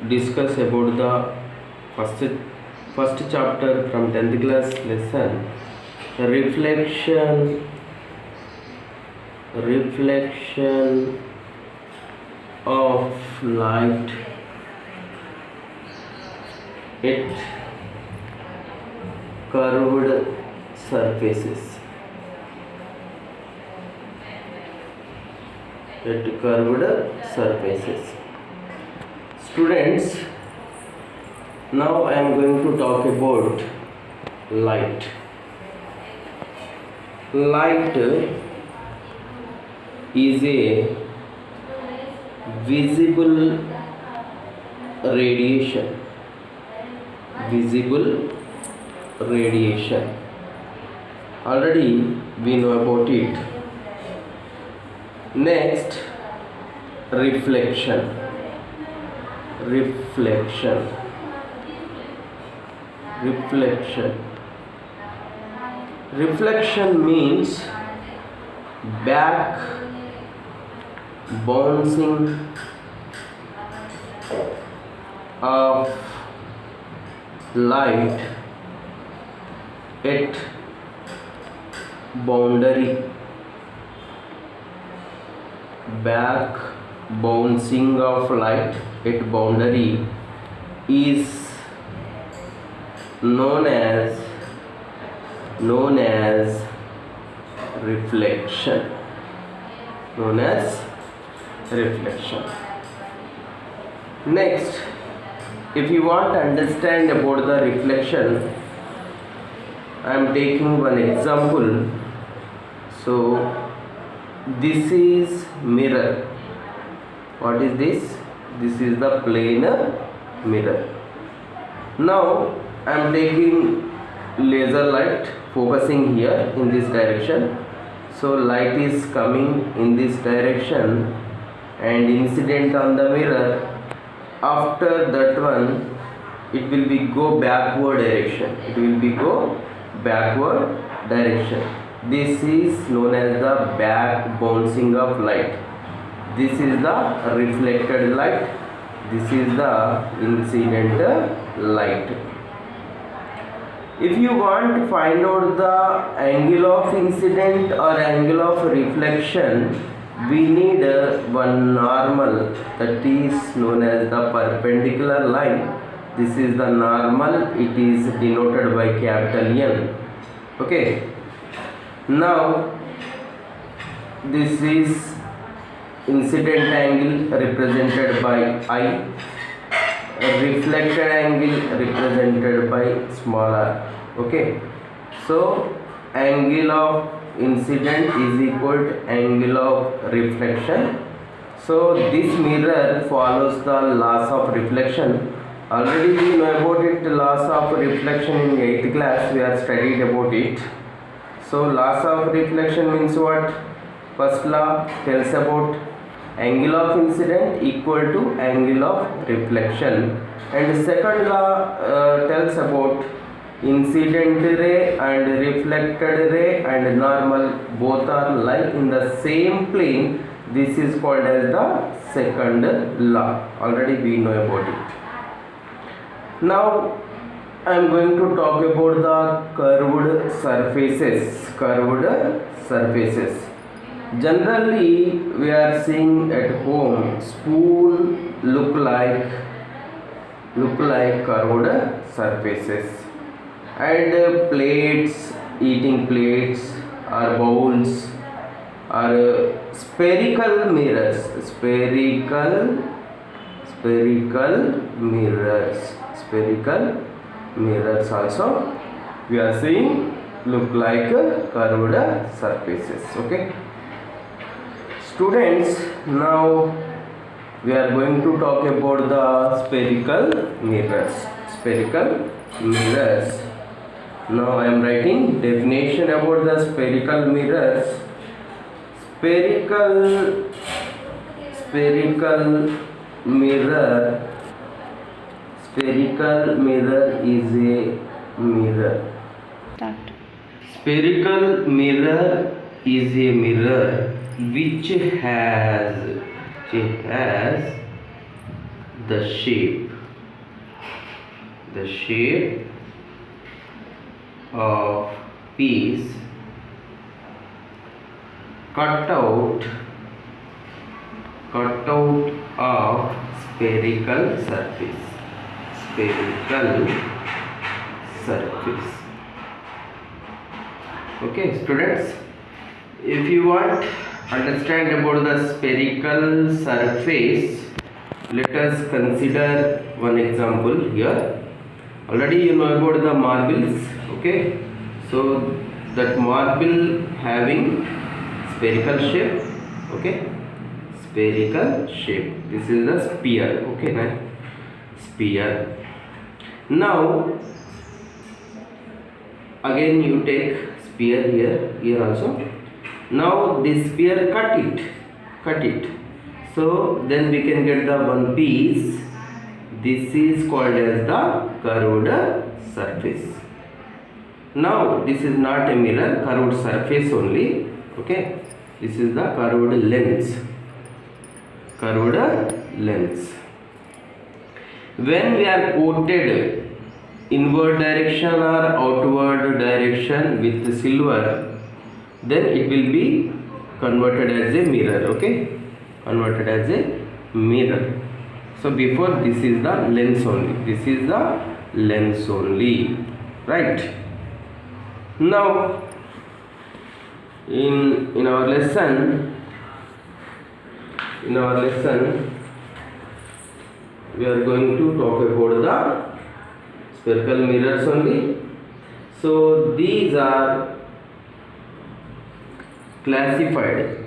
discuss about the first chapter from 10th class lesson, reflection of light at curved surfaces. Students, now I am going to talk about light. Light is a visible radiation. Already we know about it. Next, reflection. Reflection means back bouncing of light at boundary. Back bouncing of light at boundary is known as reflection. Next, if you want to understand about the reflection, I am taking one example. So this is mirror. What is this? This is the plane mirror. Now I am taking laser light, focusing here in this direction. So light is coming in this direction and incident on the mirror. After that one, it will be go backward direction. This is known as the back bouncing of light. This is the reflected light. This is the incident light. If you want to find out the angle of incident or angle of reflection, we need one normal, that is known as the perpendicular line. This is the normal. It is denoted by capital N. Okay. Now this is incident angle represented by I, reflected angle represented by small r. Okay, so angle of incident is equal to angle of reflection. So this mirror follows the laws of reflection. Already we know about it, laws of reflection in 8th class. We have studied about it. So laws of reflection means what? First law tells about angle of incident equal to angle of reflection, and second law tells about incident ray and reflected ray and normal both are lie in the same plane. This is called as the second law. Already we know about it. Now I am going to talk about the curved surfaces. Generally we are seeing at home spoon look like curved surfaces, and plates, eating plates or bowls are spherical mirrors. Mirrors also we are seeing look like curved surfaces. Okay, students, now we are going to talk about the spherical mirrors. Now I am writing definition about the spherical mirrors. Spherical mirror is a mirror. Spherical mirror is a mirror which has the shape the shape of piece cut out of spherical surface. Okay students, if you want understand about the spherical surface, let us consider one example here. Already you know about the marbles. Okay, so that marble having spherical shape. Okay, spherical shape. This is the sphere. Okay, now sphere. Now again you take sphere here also. Now this sphere cut it. So then we can get the one piece. This is called as the curved surface. Now this is not a mirror, curved surface only. Okay, this is the curved lens. When we are coated inward direction or outward direction with silver, then it will be converted as a mirror. Okay, converted as a mirror. So before this is the lens only, right? Now in our lesson we are going to talk about the spherical mirrors only. So these are classified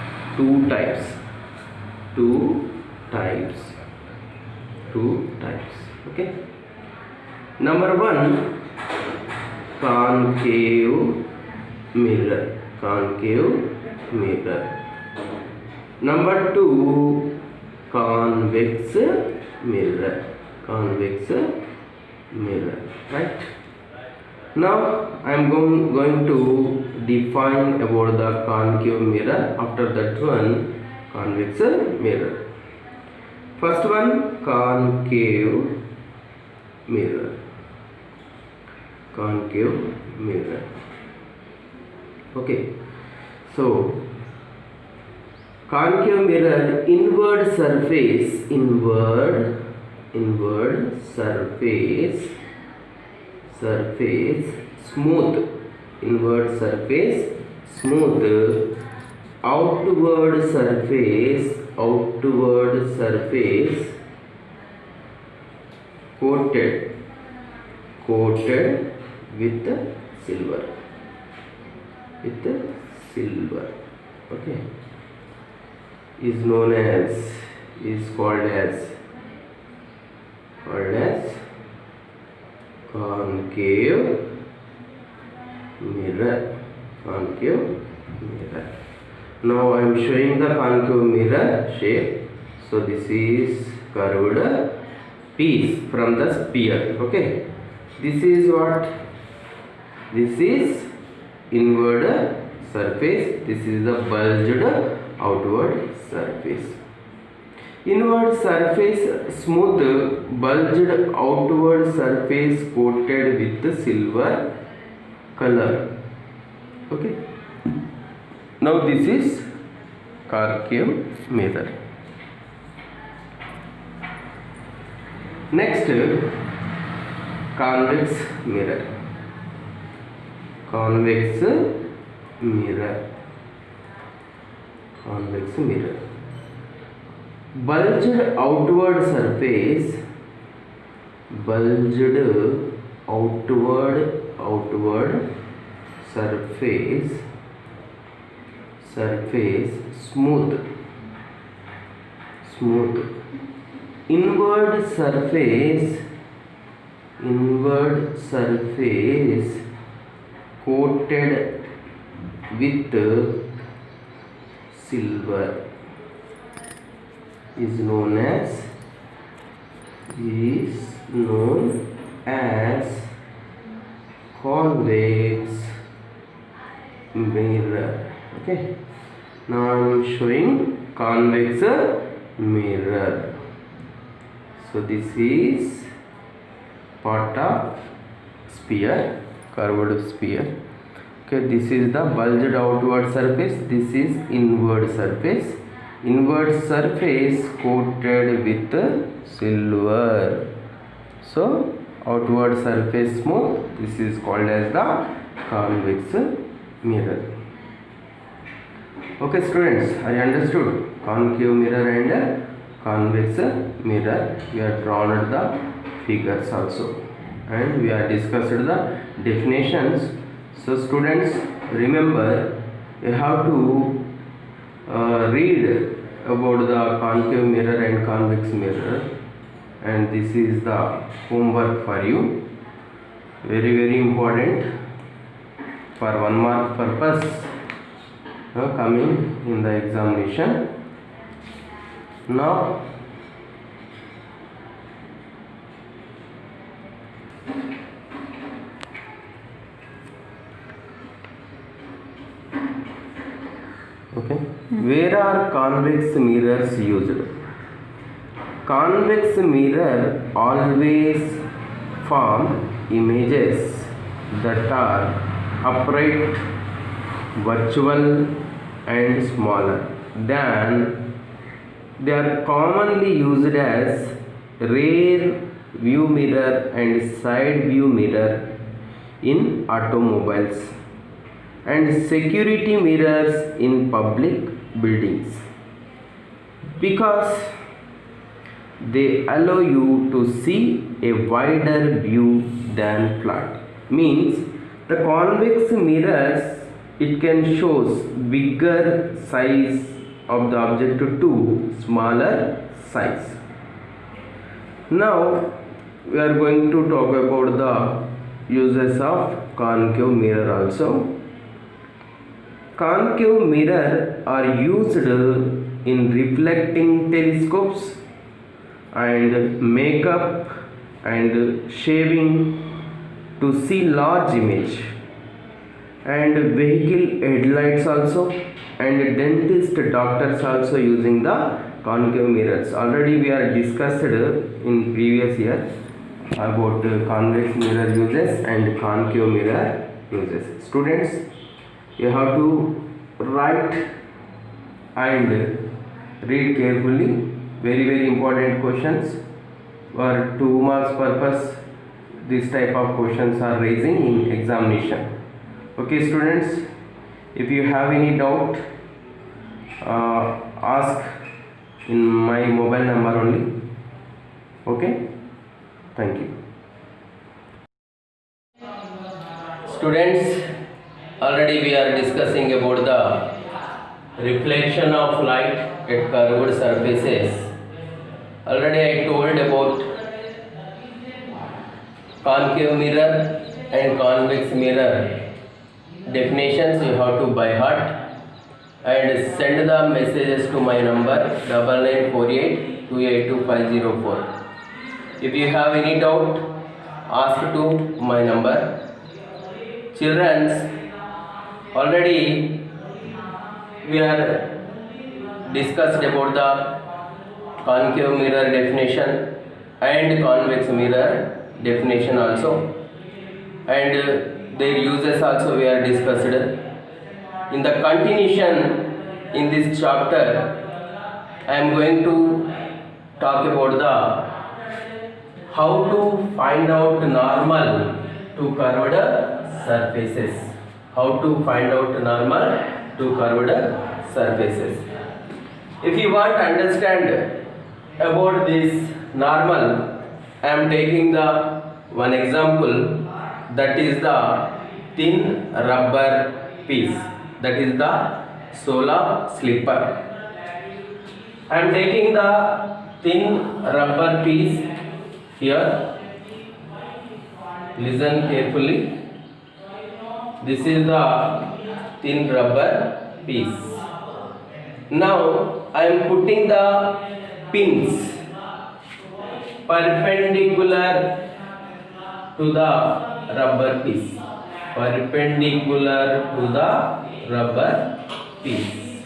two types. Okay, number one, concave mirror. Number two, convex mirror. Right? Now I am going to define about the concave mirror. After that one, convex mirror. First one, concave mirror. Okay, so concave mirror, inward surface smooth, outward surface coated with silver. Okay, is called as concave mirror. Now I am showing the concave mirror shape. So this is curved piece from the sphere. Okay, this is inward surface. This is the bulged outward surface. Inward surface smooth, bulged outward surface coated with silver color. Okay, now this is concave mirror. Next, convex mirror. Bulged outward surface smooth. Inward surface coated with silver is known as convex mirror. Okay, now I am showing convex mirror. So this is part of sphere, curved sphere. Okay, this is the bulged outward surface, this is inward surface. Inward surface coated with silver. So outward surface smooth, this is called as the convex mirror. Okay students, I understood concave mirror and convex mirror. We have drawn the figures also and we have discussed the definitions. So students, remember you have to read about the concave mirror and convex mirror, and this is the homework for you. Very important for 1 mark purpose coming in the examination. Now okay, where are convex mirrors used? Convex mirror always form images that are upright, virtual and smaller than they are commonly used as rear view mirror and side view mirror in automobiles and security mirrors in public buildings, because they allow you to see a wider view than flat. Means the convex mirrors, it can shows bigger size of the object to smaller size. Now we are going to talk about the uses of concave mirror also. Concave mirror are used in reflecting telescopes and makeup and shaving to see large image, and vehicle headlights also, and dentist doctors also using the concave mirrors. Already we are discussed in previous year about convex mirror uses and concave mirror uses. Students, you have to write and read carefully. Very important questions. For 2 marks purpose, this type of questions are raising in examination. Okay students, if you have any doubt, ask in my mobile number only. Okay, thank you. Students, already we are discussing about the reflection of light at curved surfaces. Already I told about concave mirror and convex mirror definitions. You have to by heart and send the messages to my number 9948 282 If you have any doubt, ask to my number. Children, already we are discussed about the concave mirror definition and convex mirror definition also, and their uses also we are discussed. In the continuation in this chapter, I am going to talk about the how to find out normal to curved surfaces. How to find out normal to curved surfaces. If you want to understand about this normal, I am taking the one example, that is the thin rubber piece, that is the sole slipper. I am taking the thin rubber piece here. Listen carefully. This is the thin rubber piece. Now I am putting the pins perpendicular to the rubber piece. Perpendicular to the rubber piece.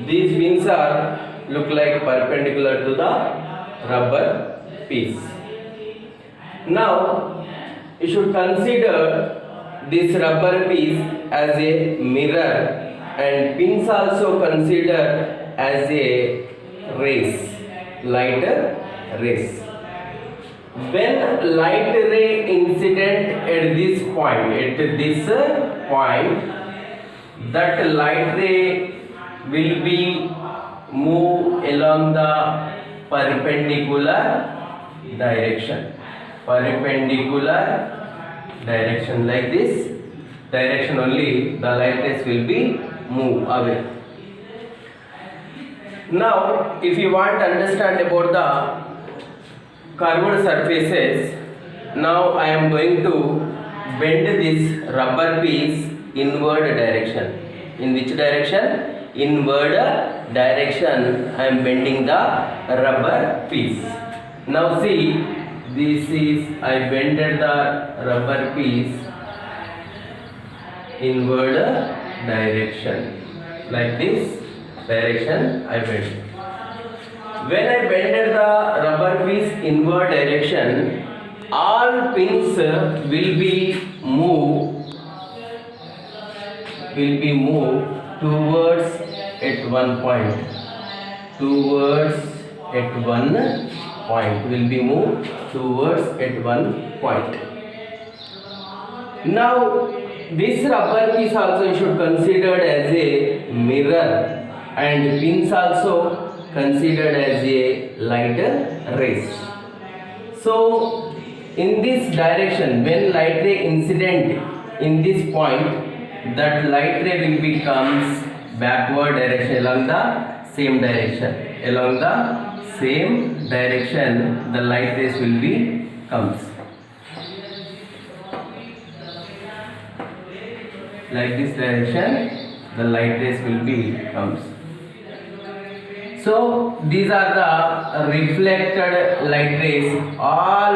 these wings are look like perpendicular to the rubber piece. Now you should consider this rubber piece as a mirror and pins also consider as a rays, light rays. When light ray incident at this point, that light ray will be move along the perpendicular direction like this direction only the light rays will be move away. Now if you want to understand about the curved surfaces, now I am going to bend this rubber piece inward direction. In which direction? Inward direction I am bending the rubber piece. Now see, this is I bended the rubber piece inward direction, like this direction I bend. When I bended the rubber piece inward direction, all pins will be moved towards at one point. Will be moved towards at one point. Now this rubber piece also you should consider as a mirror and pins also considered as a light rays. So in this direction, when light ray incident in this point, that light ray will becomes backward direction along the same direction. The light rays will be comes like this direction. The light rays will be comes. So these are the reflected light rays. All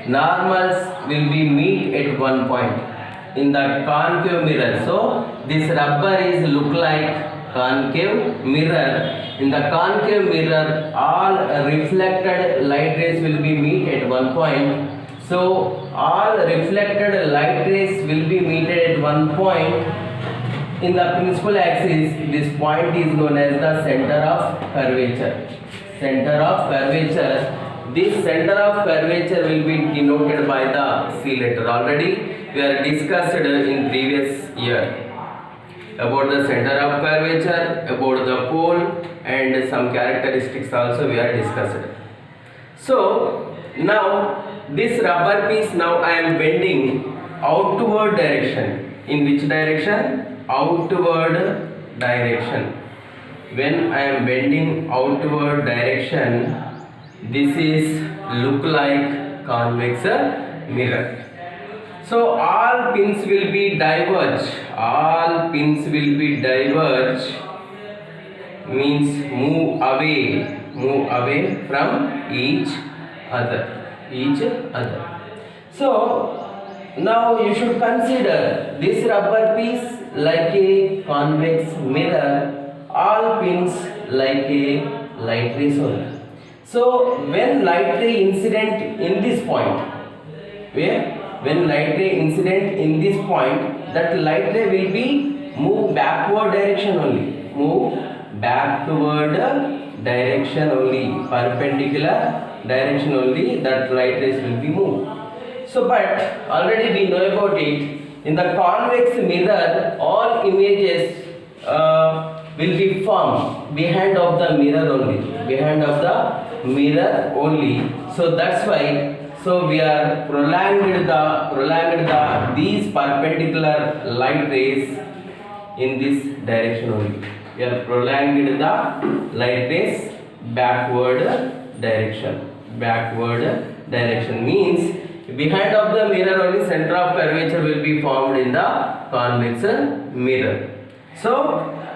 normals will be meet at one point in the concave mirror. So this rubber is look like concave mirror. In the concave mirror, all reflected light rays will be meet at one point. So all reflected light rays will be meted at one point. In the principal axis, this point is known as the center of curvature. This center of curvature will be denoted by the C letter. Already we are discussed in previous year about the center of curvature, about the pole, and some characteristics also we are discussed. So now this rubber piece, now I am bending outward direction. In which direction? Outward direction. When I am bending outward direction, this is look like convex mirror. So all pins will be diverge. Means move away from each other. So now you should consider this rubber piece like a convex mirror, all pins like a light rays only. So when light ray incident in this point, that light ray will be move backward direction only. Perpendicular direction only, that light rays will be moved. So but already we know about it. In the convex mirror, all images will be formed behind of the mirror only. So that's why. So we are prolonged the these perpendicular light rays in this direction only. We are prolonged the light rays backward direction means behind of the mirror only center of curvature will be formed in the convex mirror. So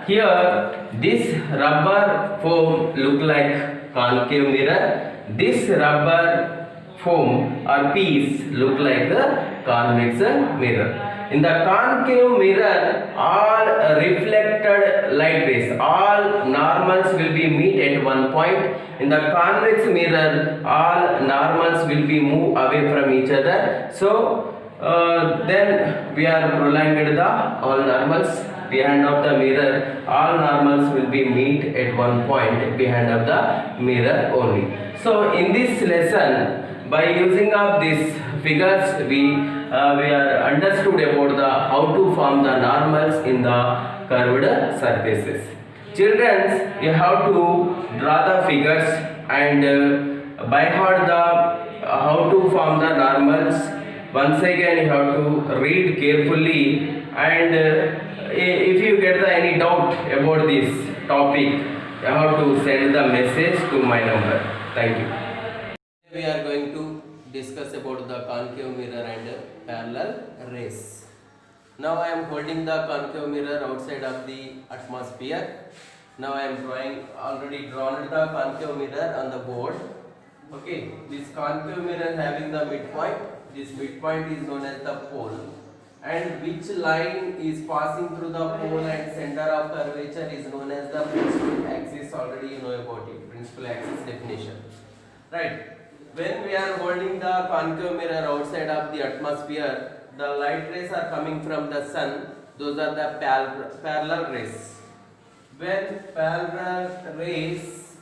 here this rubber foam look like concave mirror. This rubber foam or piece look like a convex mirror. In the concave mirror, all reflected light rays, all normals will be meet at one point. In the convex mirror, all normals will be move away from each other. So then we are prolonged the all normals behind of the mirror. All normals will be meet at one point behind of the mirror only. So in this lesson, by using of these figures, we are understood about the how to form the normals in the curved surfaces. Children, you have to draw the figures and by heart the how to form the normals. Once again, you have to read carefully, and if you get the any doubt about this topic, you have to send the message to my number. Thank you. We are going to discuss about the concave mirror and parallel rays. Now I am holding the concave mirror outside of the atmosphere. Now I am already drawn the concave mirror on the board. Okay, this concave mirror having the midpoint. This midpoint is known as the pole, and which line is passing through the pole and center of curvature is known as the principal axis. Already you know about it, principal axis definition, right? When we are holding the concave mirror outside of the atmosphere, the light rays are coming from the sun. Those are the parallel rays. When parallel rays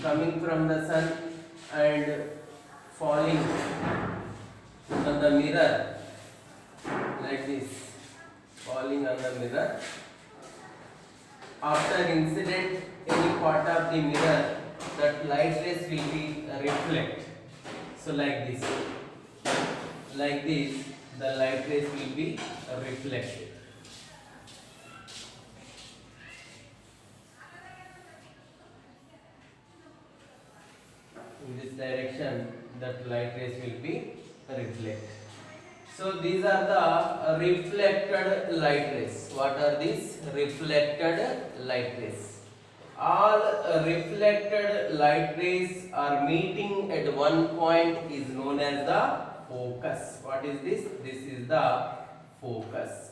coming from the sun and falling on the mirror like this, falling on the mirror, after incident any part of the mirror, that light rays will be reflect. So like this, the light rays will be reflected. In this direction, that light rays will be reflected. So these are the reflected light rays. What are these? Reflected light rays. All reflected light rays are meeting at one point is known as the focus. What is this? This is the focus.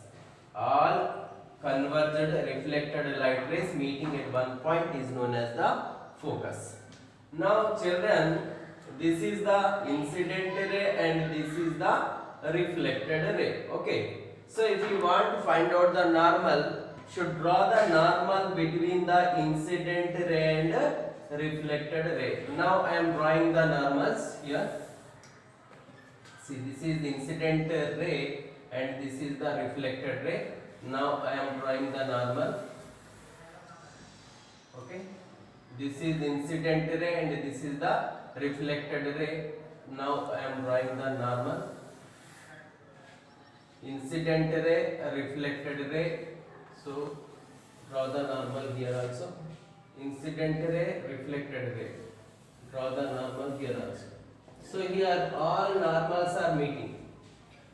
All converged reflected light rays meeting at one point is known as the focus. Now children, this is the incident ray and this is the reflected ray. Okay. So if you want to find out the normal, should draw the normal between the incident ray and reflected ray. Now I am drawing the normals here. See, this is the incident ray and this is the reflected ray. Now I am drawing the normal. Okay. This is the incident ray and this is the reflected ray. Now I am drawing the normal. Incident ray, reflected ray. So draw the normal here also. Incident ray, reflected ray. Draw the normal here also. So here all normals are meeting.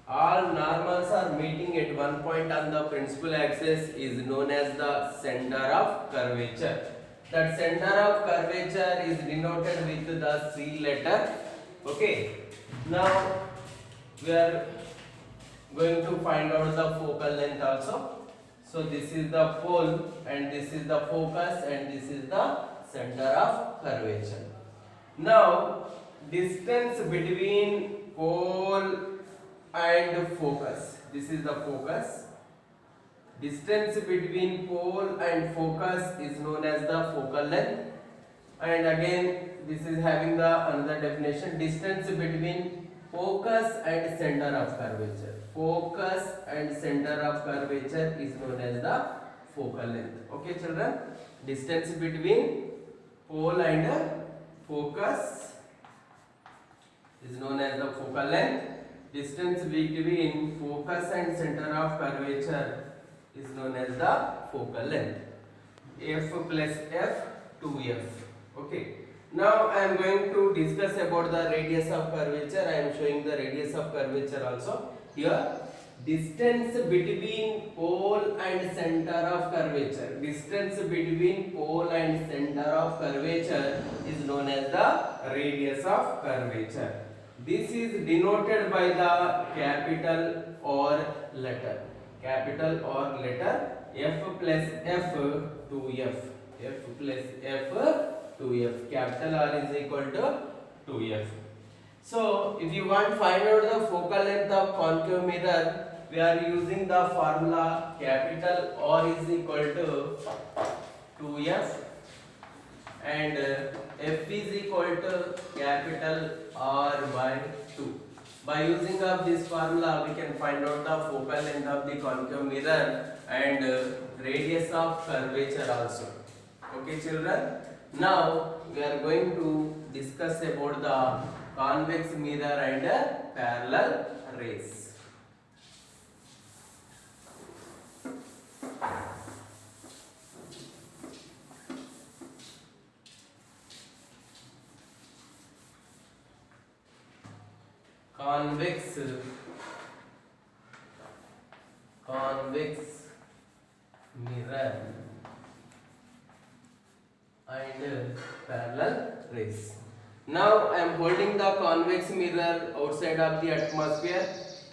All normals are meeting at one point on the principal axis is known as the center of curvature. That center of curvature is denoted with the C letter. Okay. Now we are going to find out the focal length also. So this is the pole and this is the focus and this is the center of curvature. Now distance between pole and focus. This is the focus. Distance between pole and focus is known as the focal length. And again this is having the another definition. Distance between focus and center of curvature. Focus and center of curvature is known as the focal length. Okay children, distance between pole and focus is known as the focal length. Distance between focus and center of curvature is known as the focal length. F plus F, 2F. Okay. Now I am going to discuss about the radius of curvature. I am showing the radius of curvature also here. distance between pole and center of curvature. Distance between pole and center of curvature is known as the radius of curvature. This is denoted by the capital or letter. Capital or letter F plus F to F. F plus F to F. Capital R is equal to 2F. So, if you want to find out the focal length of concave mirror, we are using the formula capital R is equal to 2F and F is equal to capital R by 2. By using of this formula, we can find out the focal length of the concave mirror and radius of curvature also. Okay, children. Now we are going to discuss about the convex mirror and parallel rays. Convex mirror and parallel rays. Now I am holding the convex mirror outside of the atmosphere.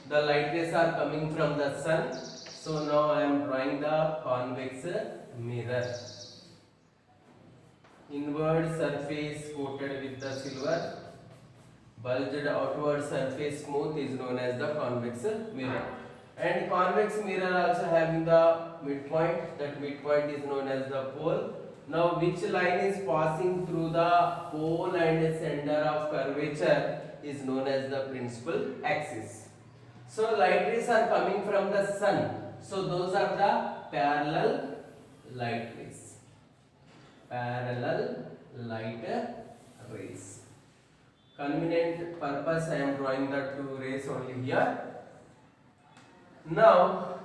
The light rays are coming from the sun. So now I am drawing the convex mirror. Inward surface coated with the silver. Bulged outward surface smooth is known as the convex mirror. And convex mirror also having the midpoint. That midpoint is known as the pole. Now which line is passing through the pole and center of curvature is known as the principal axis. So light rays are coming from the sun. So those are the parallel light rays. Parallel light rays. Convenient purpose I am drawing the two rays only here. Now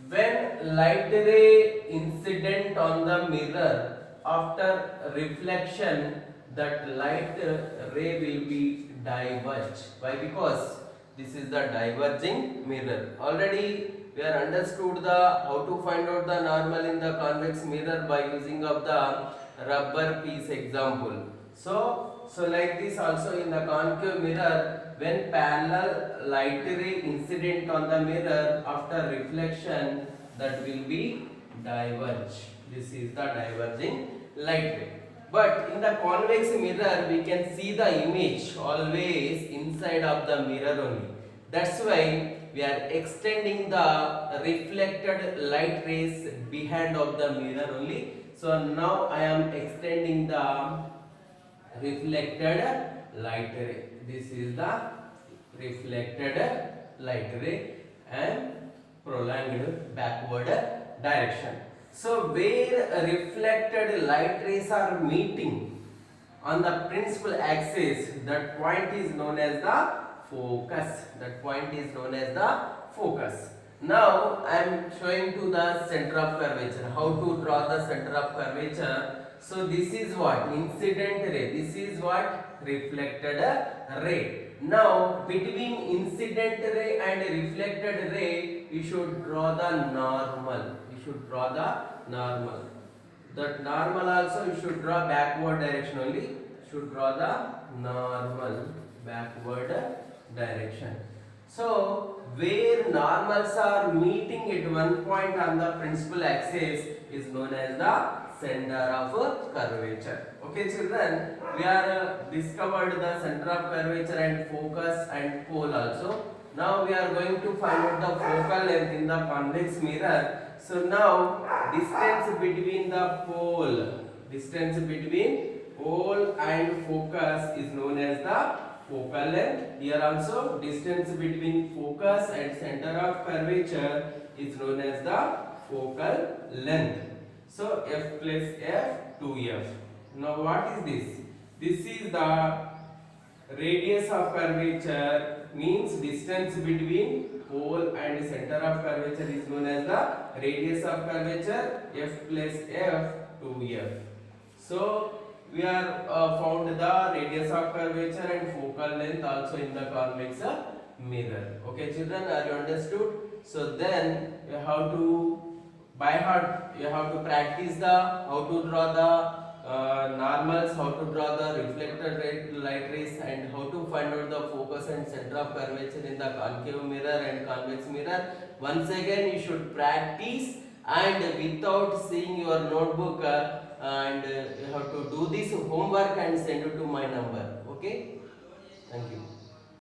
when light ray incident on the mirror, after reflection that light ray will be diverged. Why? Because this is the diverging mirror. Already we are understood the how to find out the normal in the convex mirror by using of the rubber piece example. So like this also in the concave mirror, when parallel light ray incident on the mirror, after reflection that will be diverge. This is the diverging light ray. But in the convex mirror we can see the image always inside of the mirror only. That's why we are extending the reflected light rays behind of the mirror only. So now I am extending the reflected light ray. This is the reflected light ray and prolonged backward direction. So where reflected light rays are meeting on the principal axis, that point is known as the focus. That point is known as the focus. Now I am showing to the center of curvature. How to draw the center of curvature? So this is what? Incident ray. This is what? Reflected ray. Now between incident ray and reflected ray, we should draw the normal. We should draw the normal. That normal also you should draw backward direction only. Should draw the normal backward direction. So where normals are meeting at one point on the principal axis is known as the center of curvature. Okay children, we are discovered the center of curvature and focus and pole also. Now we are going to find out the focal length in the convex mirror. So now distance between the pole, and focus is known as the focal length. Here also distance between focus and center of curvature is known as the focal length. So F plus F 2F. Now what is this? This is the radius of curvature, means distance between pole and center of curvature is known as the radius of curvature, F plus F 2F. So we are found the radius of curvature and focal length also in the convex mirror. Okay children, are you understood? So then you have to by heart, you have to practice the how to draw the normals, how to draw the reflected light rays, and how to find out the focus and center of curvature in the concave mirror and convex mirror. Once again you should practice, and without seeing your notebook, and you have to do this homework and send it to my number. Okay, thank you.